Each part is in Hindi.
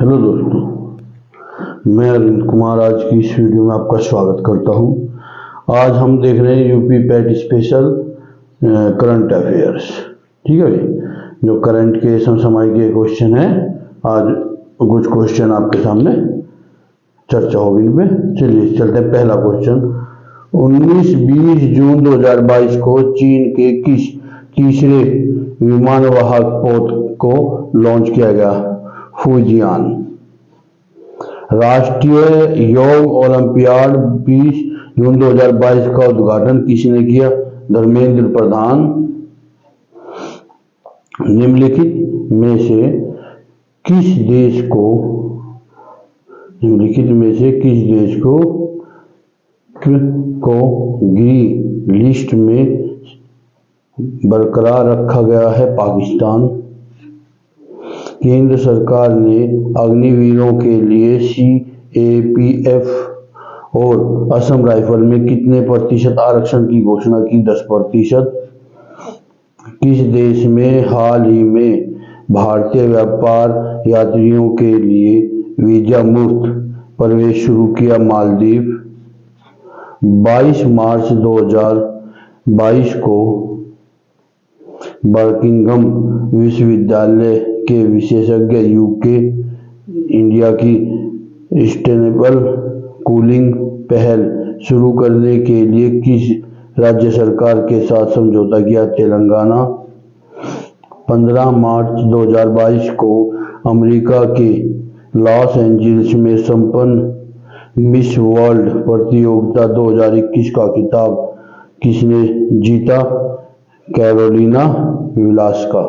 हेलो दोस्तों, मैं अरविंद कुमार आज की इस वीडियो में आपका स्वागत करता हूं। आज हम देख रहे हैं UP PAT special current affairs. ठीक है भाई, जो करंट के समसामयिक के क्वेश्चन है, आज कुछ क्वेश्चन आपके सामने चर्चा होगी इन पे। चलिए चलते हैं। पहला क्वेश्चन, 19-20 जून 2022 को चीन के किस तीसरे विमानवाहक पोत को लॉन्च किया गया? फुजियान। राष्ट्रीय योग ओलंपियाड 20 जून 2022 का उद्घाटन किसने किया? धर्मेंद्र प्रधान। निम्नलिखित में से किस देश को ग्रे लिस्ट में बरकरार रखा गया है? पाकिस्तान। केंद्र सरकार ने अग्निवीरों के लिए सीएपीएफ और असम राइफल में कितने प्रतिशत आरक्षण की घोषणा की? 10%। किस देश में हाल ही में भारतीय व्यापार यात्रियों के लिए वीजा मुक्त प्रवेश शुरू किया? मालदीव। 22 मार्च 2022 को बर्मिंघम विश्वविद्यालय के विशेषज्ञ यूके इंडिया की सस्टेनेबल कूलिंग पहल शुरू करने के लिए किस राज्य सरकार के साथ समझौता किया? तेलंगाना। 15 मार्च 2022 को अमेरिका के लॉस एंजल्स में संपन्न मिस वर्ल्ड प्रतियोगिता 2021 का खिताब किसने जीता? Karolina Bielawska.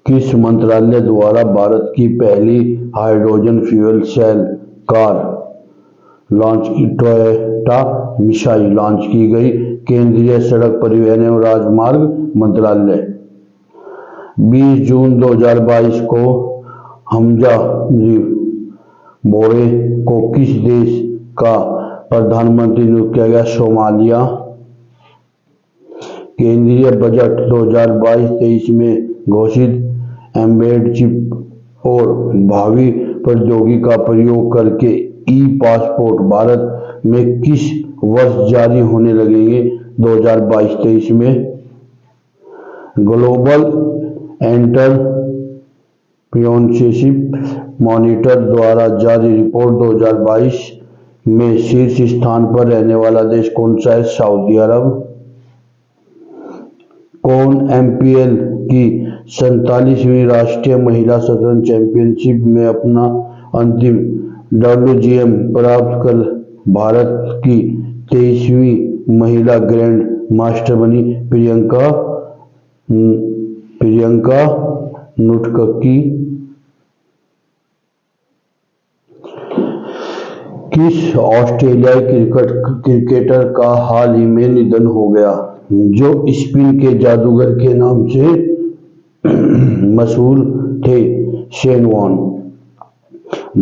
किस मंत्रालय द्वारा भारत की पहली hydrogen fuel cell car Toyota Mirai launch की गई? केंद्रीय सड़क परिवहन एवं राजमार्ग मंत्रालय। 20 जून 2022 को हमजा बोरे को किस देश का प्रधानमंत्री नियुक्त किया गया? सोमालिया। केंद्रीय बजट 2022-23 में घोषित एम्बेडेड चिप और भावी प्रौद्योगिकी का प्रयोग करके ई पासपोर्ट भारत में किस वर्ष जारी होने लगेंगे? 2022-23 में। ग्लोबल एंटरप्रेन्योरशिप मॉनिटर द्वारा जारी रिपोर्ट 2022 में शीर्ष स्थान पर रहने वाला देश कौन सा है? सऊदी अरब। कौन एमपीएल की 47वीं राष्ट्रीय महिला शतरंज चैंपियनशिप में अपना अंतिम WGM प्राप्त कर भारत की 23वीं महिला ग्रैंड मास्टर बनी? प्रियंका नुटककी। किस ऑस्ट्रेलियाई क्रिकेटर का हाल ही में निधन हो गया, जो स्पिन के जादूगर के नाम से मशहूर थे? Shane Warne.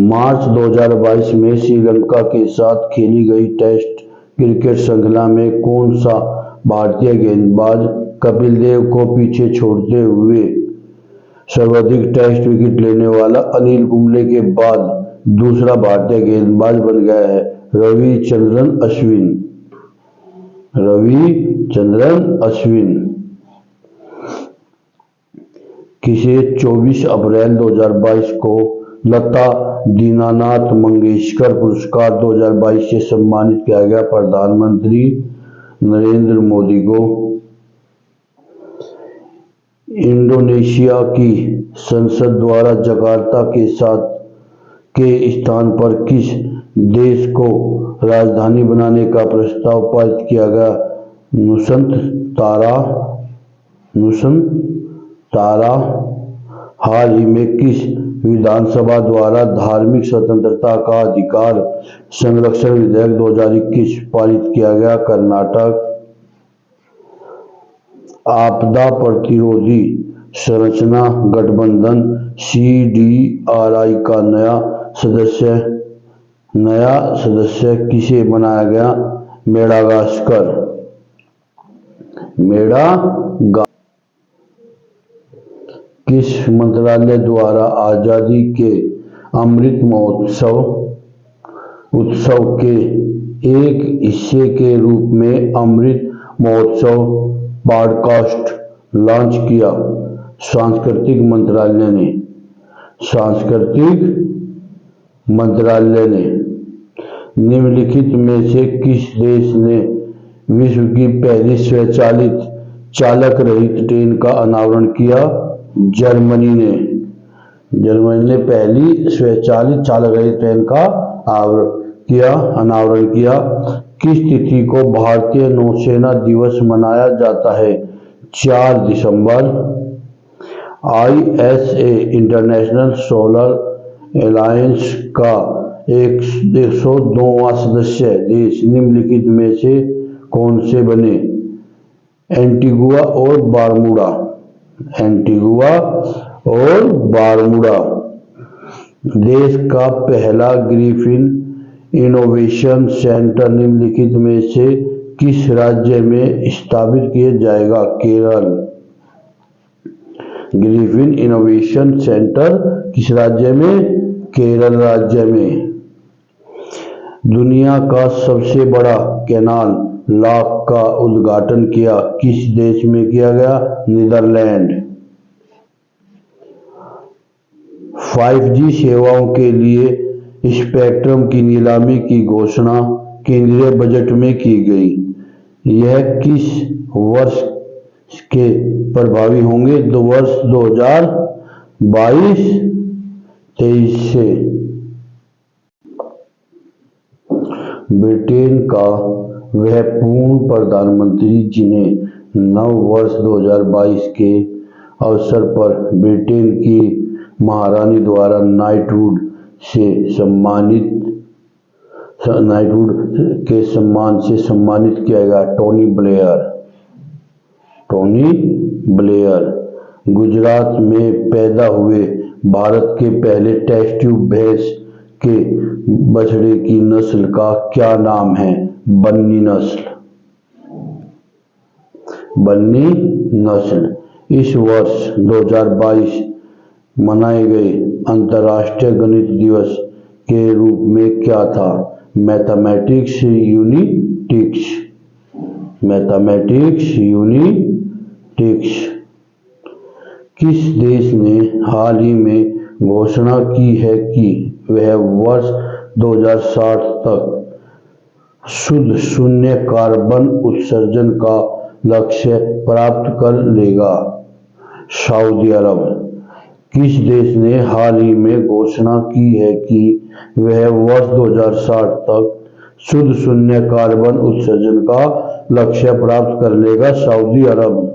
मार्च 2022 में श्रीलंका के साथ खेली गई टेस्ट क्रिकेट श्रृंखला में कौन सा भारतीय गेंदबाज कपिल देव को पीछे छोड़ते हुए सर्वाधिक टेस्ट विकेट लेने वाला अनिल कुंबले के बाद दूसरा भारतीय गेंदबाज बन गया है? रविचंद्रन अश्विन। किसे 24 अप्रैल 2022 को लता दीनानाथ मंगेशकर पुरस्कार 2022 से सम्मानित किया गया? प्रधानमंत्री नरेंद्र मोदी को। इंडोनेशिया की संसद द्वारा जकार्ता के स्थान पर किस देश को राजधानी बनाने का प्रस्ताव पारित किया गया? नुसंतारा। हाल ही में किस विधानसभा द्वारा धार्मिक स्वतंत्रता का अधिकार संरक्षण विधेयक 2021 पारित किया गया? कर्नाटक। आपदा प्रतिरोधी संरचना गठबंधन CDRI का नया सदस्य किसे बनाया गया? मेडागास्कर। मेड़ा किस मंत्रालय द्वारा आजादी के अमृत उत्सव के एक हिस्से के रूप में अमृत महोत्सव पॉडकास्ट लॉन्च किया? सांस्कृतिक मंत्रालय ने निम्नलिखित में से किस देश ने विश्व की पहली स्वचालित चालक रहित ट्रेन का अनावरण किया? जर्मनी ने पहली स्वचालित चालक रहित ट्रेन का अनावरण किया। किस तिथि को भारतीय नौसेना दिवस मनाया जाता है? 4 दिसंबर। ISA इंटरनेशनल सोलर एलायंस का 102वां सदस्य देश निम्नलिखित में से कौन से बने? एंटीगुआ और बारमूडा। देश का पहला ग्रिफिन इनोवेशन सेंटर निम्नलिखित में से किस राज्य में स्थापित किया जाएगा? केरल। ग्रिफिन इनोवेशन सेंटर किस राज्य में? केरल राज्य में। दुनिया का सबसे बड़ा कैनाल लॉक का उद्घाटन किस देश में किया गया? नीदरलैंड। 5G सेवाओं के लिए स्पेक्ट्रम की नीलामी की घोषणा केंद्रीय बजट में की गई। यह किस वर्ष के प्रभावी होंगे? वर्ष 2022-23 से। ब्रिटेन का वह पूर्ण प्रधानमंत्री जिन्हें नव वर्ष 2022 के अवसर पर ब्रिटेन की महारानी द्वारा नाइटहुड के सम्मान से सम्मानित किया गया? Tony Blair. गुजरात में पैदा हुए भारत के पहले टेस्ट ट्यूब भैंस के बछड़े की नस्ल का क्या नाम है? बन्नी नस्ल। इस वर्ष 2022 मनाए गए अंतर्राष्ट्रीय गणित दिवस के रूप में क्या था? मैथमेटिक्स यूनिटिक्स। किस देश ने हाल ही में घोषणा की है कि वह वर्ष 2060 तक शुद्ध शून्य कार्बन उत्सर्जन का लक्ष्य प्राप्त कर लेगा? सऊदी अरब। किस देश ने हाल ही में घोषणा की है कि वह वर्ष 2060 तक शुद्ध शून्य कार्बन उत्सर्जन का लक्ष्य प्राप्त कर लेगा? सऊदी अरब।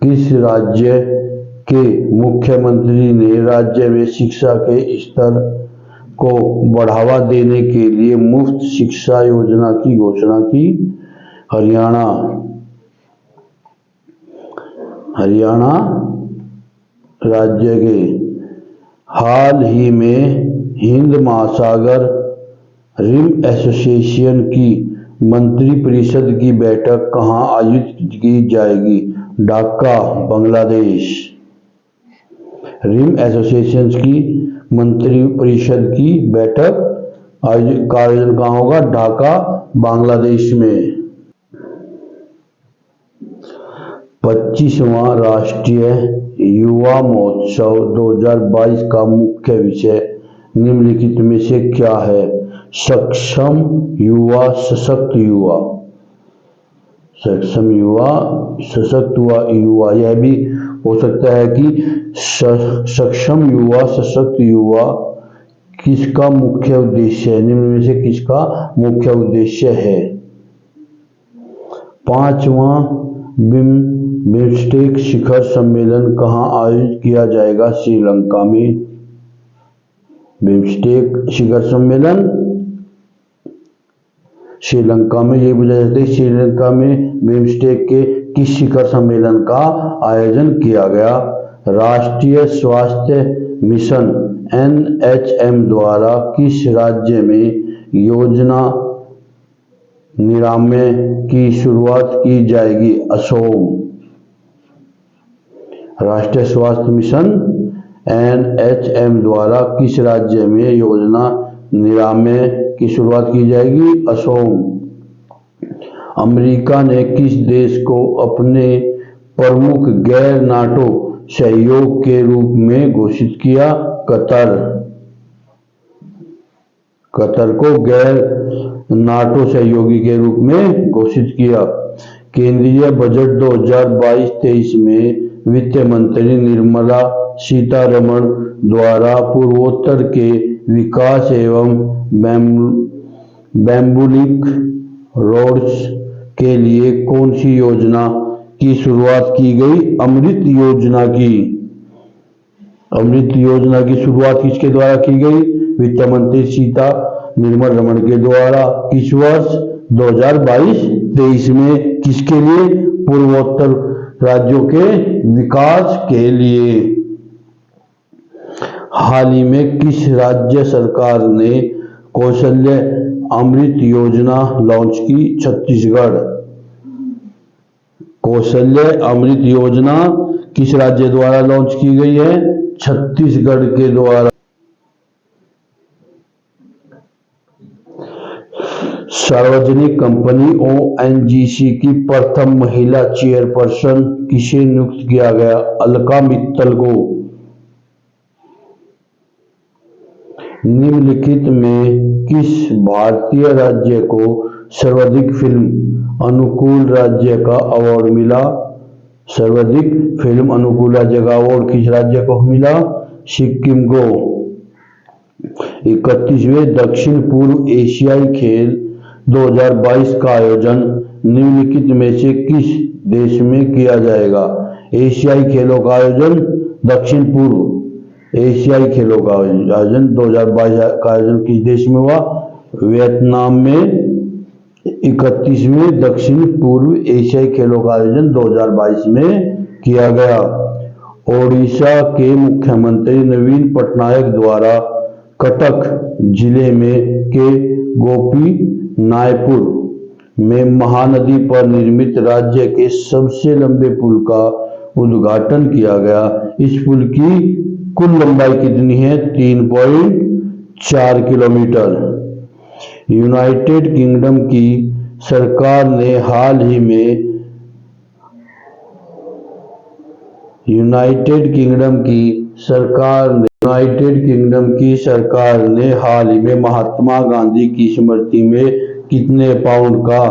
किस राज्य के मुख्यमंत्री ने राज्य में शिक्षा के स्तर को बढ़ावा देने के लिए मुफ्त शिक्षा योजना की घोषणा की? हरियाणा राज्य के। हाल ही में हिंद महासागर रिम एसोसिएशन की मंत्रिपरिषद की बैठक कहाँ आयोजित की जाएगी? ढाका, बांग्लादेश। रिम एसोसिएशन की मंत्रिपरिषद की बैठक का आयोजन कहाँ होगा? ढाका, बांग्लादेश में। 25वां राष्ट्रीय युवा महोत्सव 2022 का मुख्य विषय निम्नलिखित में से क्या है? सक्षम युवा, सशक्त युवा। सशक्त युवा। यह भी हो सकता है कि सक्षम युवा, सशक्त युवा किसका मुख्य उद्देश्य है? निम्न में से किसका मुख्य उद्देश्य है? 5वां बिम्स्टेक शिखर सम्मेलन कहाँ आयोजित किया जाएगा? श्रीलंका में। बिम्स्टेक शिखर सम्मेलन श्रीलंका में। ये पूछा जाता है श्रीलंका में बिम्स्टेक के किस शिखर सम्मेलन का आयोजन किया गया? राष्ट्रीय स्वास्थ्य मिशन NHM द्वारा किस राज्य में योजना निरामे की शुरुआत की जाएगी? असोम। राष्ट्रीय स्वास्थ्य मिशन NHM द्वारा किस राज्य में योजना निरामे की शुरुआत की जाएगी? असोम। अमेरिका ने किस देश को अपने प्रमुख गैर नाटो सहयोग के रूप में घोषित किया? कतर। कतर को गैर नाटो सहयोगी के रूप में घोषित किया। केंद्रीय बजट 2022-23 में वित्त मंत्री निर्मला सीतारमण द्वारा पूर्वोत्तर के विकास एवं बैम्बूलिक रोड्स के लिए कौन सी योजना की शुरुआत की गई? अमृत योजना की। अमृत योजना की शुरुआत किसके द्वारा की गई? वित्त मंत्री सीता निर्मला रमण के द्वारा। किस वर्ष? 2022-23 में। किसके लिए? पूर्वोत्तर राज्यों के विकास के लिए। हाल ही में किस राज्य सरकार ने कौशल्य अमृत योजना लॉन्च की? छत्तीसगढ़। कौशल्य अमृत योजना किस राज्य द्वारा लॉन्च की गई है? छत्तीसगढ़ के द्वारा। सार्वजनिक कंपनी ONGC की प्रथम महिला चेयरपर्सन किसे नियुक्त किया गया? अलका मित्तल को। निम्नलिखित में किस भारतीय राज्य को सर्वाधिक फिल्म अनुकूल राज्य का अवार्ड मिला? सर्वाधिक फिल्म अनुकूल राज्य का अवार्ड किस राज्य को मिला? सिक्किम को। 31वें दक्षिण पूर्व एशियाई खेल 2022 का आयोजन निम्नलिखित में से किस देश में किया जाएगा? एशियाई खेलों का आयोजन दक्षिण पूर्व एशियाई खेलों का आयोजन 2022 का आयोजन किस देश में हुआ? वियतनाम में। 31वें दक्षिण पूर्व एशियाई खेलों का आयोजन 2022 में किया गया। ओडिशा के मुख्यमंत्री नवीन पटनायक द्वारा कटक जिले में के गोपीनायपुर में महानदी पर निर्मित राज्य के सबसे लंबे पुल का उद्घाटन किया गया। इस पुल की कुल लंबाई कितनी है? 3.4 किलोमीटर। यूनाइटेड किंगडम की सरकार ने हाल ही में महात्मा गांधी की स्मृति में कितने पाउंड का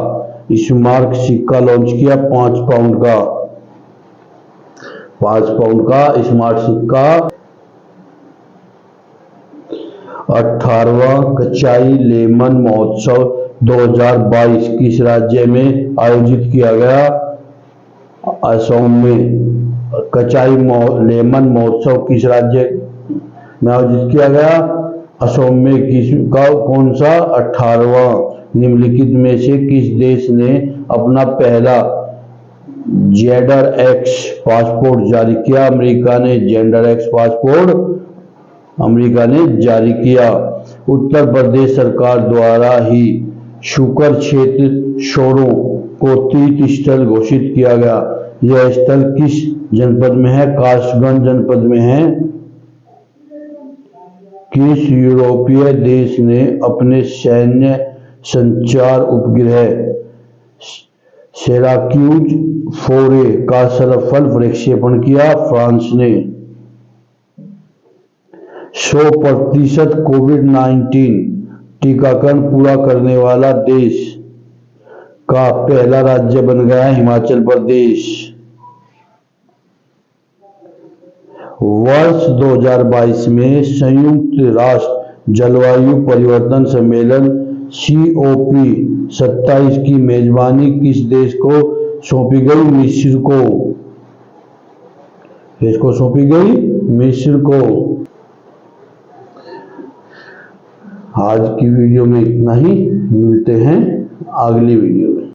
स्मारक सिक्का लॉन्च किया? 5 पाउंड का। 5 पाउंड का स्मारक सिक्का। 18वां कचाई लेमन महोत्सव 2022 किस राज्य में आयोजित किया गया? असम में। कचाई लेमन महोत्सव किस राज्य में आयोजित किया गया? असम में। किसका कौन सा? 18वां। निम्नलिखित में से किस देश ने अपना पहला जेंडर एक्स पासपोर्ट जारी किया? अमेरिका ने जेंडर एक्स पासपोर्ट अमेरिका ने जारी किया। उत्तर प्रदेश सरकार द्वारा ही शुकर क्षेत्र शोरों को तीर्थ स्थल घोषित किया गया। यह स्थल किस जनपद में है? कासगंज जनपद में है। किस यूरोपीय देश ने अपने सैन्य संचार उपग्रह सिराक्यूज 4A का सफल प्रक्षेपण किया? फ्रांस ने। 100% कोविड-19 टीकाकरण पूरा करने वाला देश का पहला राज्य बन गया हिमाचल प्रदेश। वर्ष 2022 में संयुक्त राष्ट्र जलवायु परिवर्तन सम्मेलन COP27 की मेजबानी किस देश को सौंपी गई? मिस्र को। किसको सौंपी गई? मिस्र को। आज की वीडियो में इतना ही। मिलते हैं अगली वीडियो।